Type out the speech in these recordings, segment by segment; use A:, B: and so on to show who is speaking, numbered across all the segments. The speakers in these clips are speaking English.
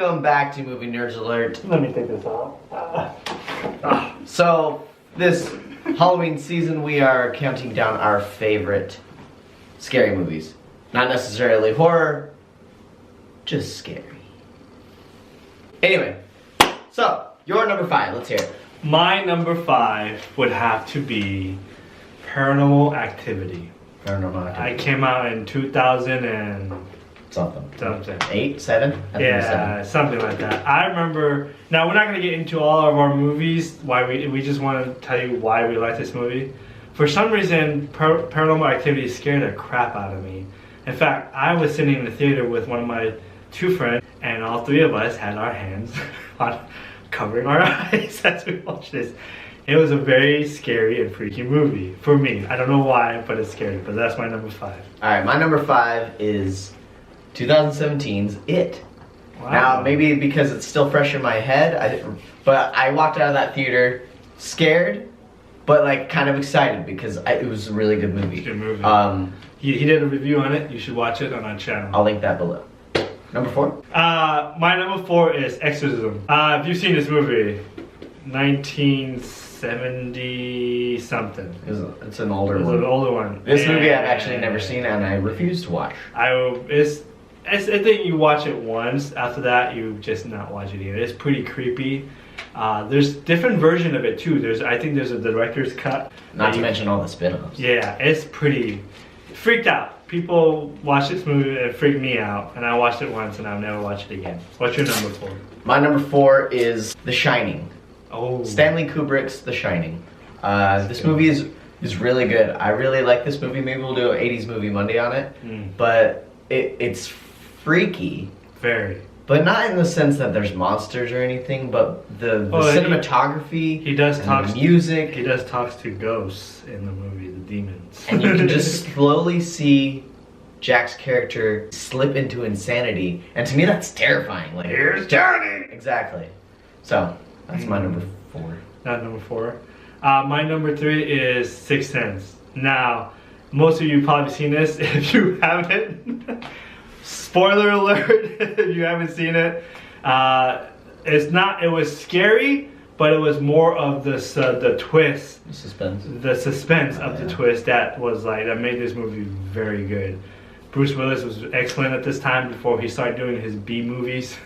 A: Welcome back to Movie Nerds Alert.
B: Let me take this off.
A: So, this Halloween season, we are counting down our favorite scary movies. Not necessarily horror, just scary. Anyway, so, your number 5, let's hear it.
B: My number 5 would have to be Paranormal Activity.
A: Paranormal Activity.
B: I came out in 2000 and
A: something. 8, 7? I think it was 7.
B: Something like that. I remember, now we're not going to get into all of our movies, why we just want to tell you why we like this movie. For some reason, Paranormal Activity scared the crap out of me. In fact, I was sitting in the theater with one of my 2 friends, and all 3 of us had our hands on covering our eyes as we watched this. It was a very scary and freaky movie for me. I don't know why, but it's scary. But that's my number 5.
A: Alright, my number 5 is 2017's It.
B: Wow.
A: Now, maybe because it's still fresh in my head, but I walked out of that theater scared, but like kind of excited because it was a really good movie.
B: Good movie. He did a review on it. You should watch it on our channel.
A: I'll link that below. Number 4?
B: My number 4 is Exorcism. If you've seen this movie, 1970 something.
A: It's an older one.
B: It's an older one.
A: This movie I've actually never seen and I refuse to watch.
B: I think you watch it once. After that, you just not watch it again. It's pretty creepy. There's different version of it too. I think there's a director's cut.
A: Not to mention all the spin-offs.
B: Yeah, it's pretty freaked out. People watch this movie and it freaked me out, and I watched it once and I'll never watch it again. What's your number 4?
A: My number 4 is The Shining.
B: Oh,
A: Stanley Kubrick's The Shining. This movie is really good. I really like this movie. Maybe we'll do an 80s movie Monday on it. But it's freaky.
B: Very.
A: But not in the sense that there's monsters or anything, but the cinematography,
B: he does talk
A: the music.
B: He does talk to ghosts in the movie, the demons.
A: And you can just slowly see Jack's character slip into insanity. And to me that's terrifying. Like, here's Johnny! Exactly. So, that's my number 4.
B: Not number 4. My number 3 is Sixth Sense. Now, most of you probably seen this. If you haven't, spoiler alert, if you haven't seen it. It was scary, but it was more of the twist. The suspense of the twist that made this movie very good. Bruce Willis was excellent at this time before he started doing his B movies.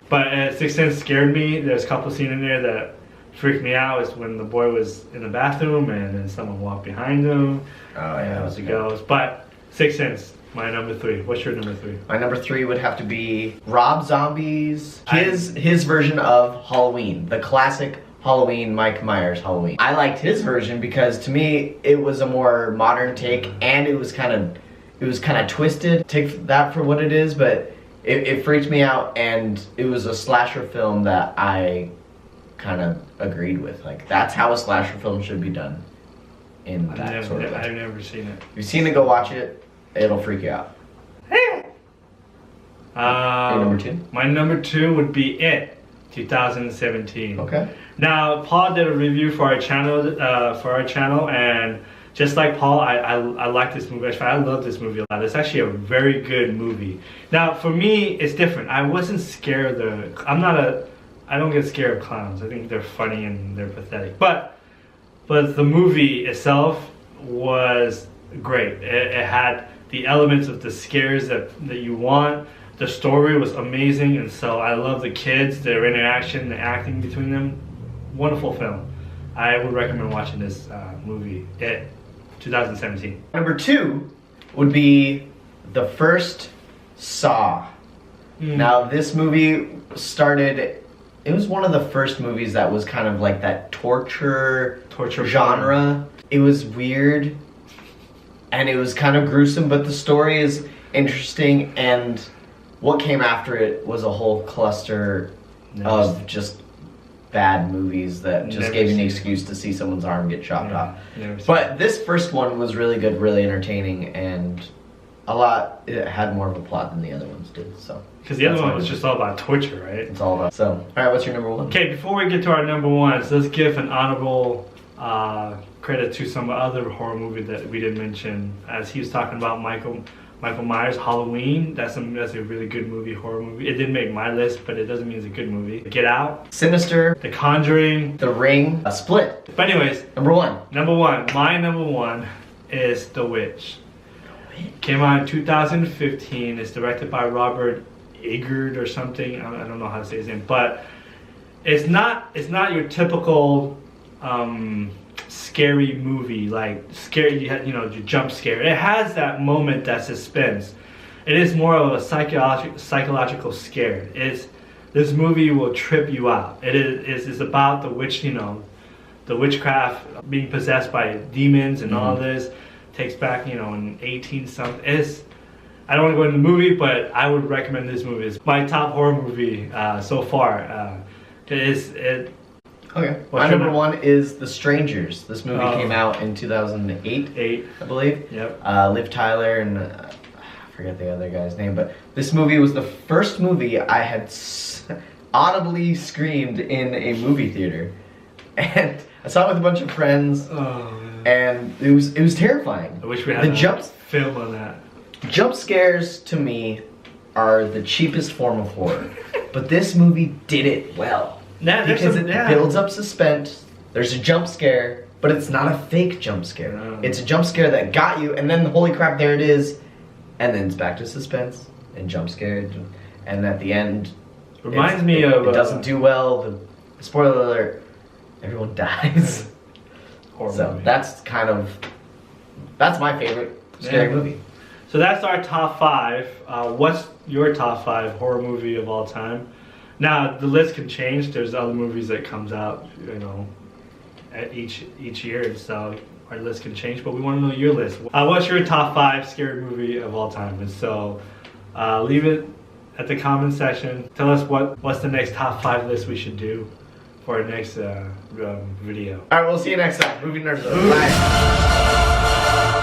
B: But Sixth Sense scared me. There's a couple scenes in there that freaked me out. Is when the boy was in the bathroom and then someone walked behind him.
A: Oh yeah,
B: it was a ghost. But Sixth Sense, my number 3. What's your number 3?
A: My number 3 would have to be Rob Zombie's his version of Halloween, the classic Halloween, Mike Myers Halloween. I liked his version because to me it was a more modern take and it was kind of twisted. Take that for what it is, but it freaked me out and it was a slasher film that I kind of agreed with. Like, that's how a slasher film should be done. I've
B: never seen it.
A: If you've seen it, go watch it. It'll freak you out. Your number 2?
B: My number 2 would be It, 2017.
A: Okay.
B: Now, Paul did a review for our channel, and just like Paul, I like this movie. I love this movie a lot. It's actually a very good movie. Now, for me, it's different. I wasn't scared I don't get scared of clowns. I think they're funny and they're pathetic. But the movie itself was great. It had the elements of the scares that you want. The story was amazing, and so I love the kids, their interaction, the acting between them. Wonderful film. I would recommend watching this movie. It, 2017.
A: Number 2 would be the first Saw. Now this movie it was one of the first movies that was kind of like that torture genre. It was weird and it was kind of gruesome, but the story is interesting, and what came after it was a whole cluster of just bad movies that just gave you an excuse to see someone's arm get chopped off. But this first one was really good, really entertaining, and it had more of a plot than the other ones did. So
B: because the other one was just all about torture, right?
A: It's all about. So, all right, what's your number 1?
B: Okay, before we get to our number 1s, let's give an honorable credit to some other horror movie that we didn't mention, as he was talking about Michael Myers, Halloween. That's a really good movie, horror movie. It didn't make my list, but it doesn't mean it's a good movie. Get Out,
A: Sinister,
B: The Conjuring,
A: The Ring, Split.
B: But anyways,
A: Number one.
B: my number one is The Witch. Came out in 2015. It's directed by Robert Eggers or something. I don't know how to say his name, but it's not your typical scary movie, like scary, you jump scare. It has that moment, that suspense. It is more of a psychological scare. This movie will trip you out. It's about the witch, the witchcraft, being possessed by demons and all this. Takes back, in 18 something. I don't want to go into the movie, but I would recommend this movie. It's my top horror movie so far.
A: Okay. My number one is The Strangers. This movie came out in 2008, I believe.
B: Yep.
A: Liv Tyler and I forget the other guy's name, but this movie was the first movie I had audibly screamed in a movie theater, and I saw it with a bunch of friends. And it was terrifying.
B: I wish we had film on that.
A: Jump scares to me are the cheapest form of horror, but this movie did it well because it builds up suspense. There's a jump scare, but it's not a fake jump scare.
B: No.
A: It's a jump scare that got you, and then holy crap, there it is, and then it's back to suspense and jump scare, and at the end,
B: reminds me of
A: it doesn't do well. The spoiler alert: everyone dies. So
B: movie.
A: that's my favorite scary movie.
B: So that's our top 5. What's your top 5 horror movie of all time? Now the list can change. There's other movies that comes out, at each year. So our list can change. But we want to know your list. What's your top 5 scary movie of all time? And so leave it at the comment section. Tell us what's the next top 5 list we should do for our next video.
A: All right, we'll see you next time. Movie Nerds. Bye.